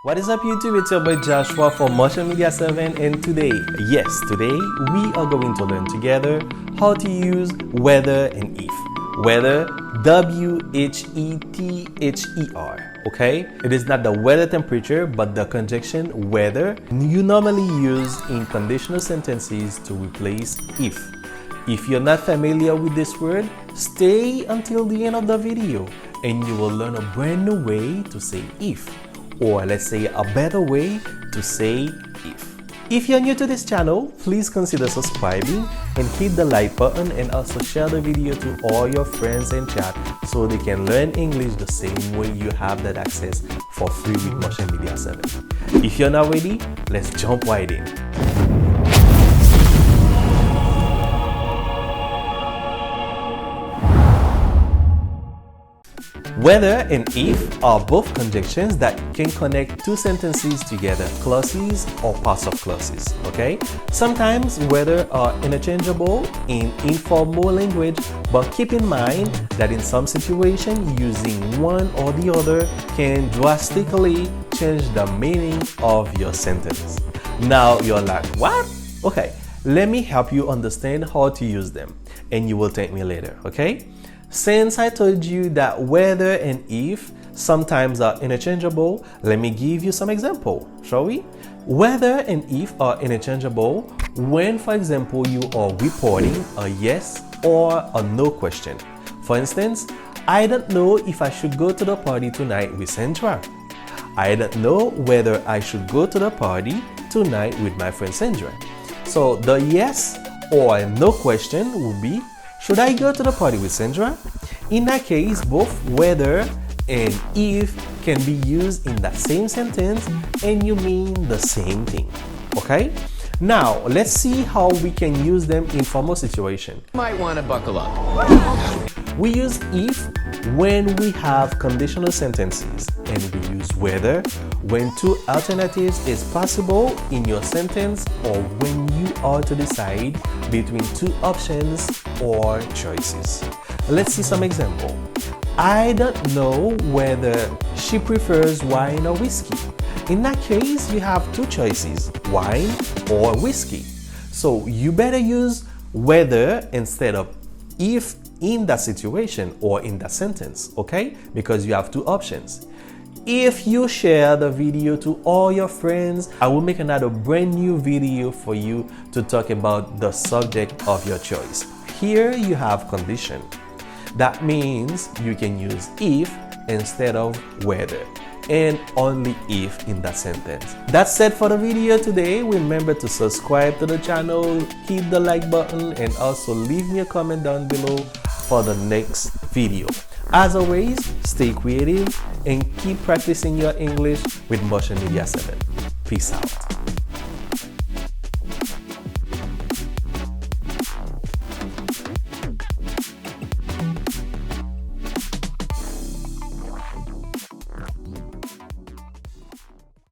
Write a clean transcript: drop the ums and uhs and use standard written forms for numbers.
What is up YouTube, it's your boy Joshua for Motion Media 7 and today we are going to learn together how to use whether and if. Whether, W-H-E-T-H-E-R, okay? It is not the weather temperature but the conjunction weather you normally use in conditional sentences to replace if. If you're not familiar with this word, stay until the end of the video and you will learn a brand new way to say if. Or let's say a better way to say if. If you're new to this channel, please consider subscribing and hit the like button and also share the video to all your friends and chat so they can learn English the same way you have that access for free with Motion Media 7. If you're not ready, let's jump right in. Whether and if are both conjunctions that can connect two sentences together, clauses or parts of clauses, okay? Sometimes whether are interchangeable in informal language, but keep in mind that in some situations using one or the other can drastically change the meaning of your sentence. Now you're like, what? Okay, let me help you understand how to use them and you will thank me later, okay? Since I told you that whether and if sometimes are interchangeable, let me give you some example, shall we? Whether and if are interchangeable when, for example, you are reporting a yes or a no question. For instance, I don't know if I should go to the party tonight with Sandra. I don't know whether I should go to the party tonight with my friend Sandra. So the yes or no question would be, should I go to the party with Sandra? In that case, both whether and if can be used in that same sentence and you mean the same thing, okay? Now, let's see how we can use them in formal situation. You might want to buckle up. We use if when we have conditional sentences and we use whether when two alternatives is possible in your sentence or when you are to decide between two options or choices. Let's see some example. I don't know whether she prefers wine or whiskey. In that case, you have two choices, wine or whiskey. So you better use whether instead of if in that situation or in that sentence, okay? Because you have two options. If you share the video to all your friends, I will make another brand new video for you to talk about the subject of your choice. Here you have condition. That means you can use if instead of whether and only if in that sentence. That's it for the video today. Remember to subscribe to the channel, hit the like button and also leave me a comment down below for the next video. As always, stay creative and keep practicing your English with Motion Media 7. Peace out.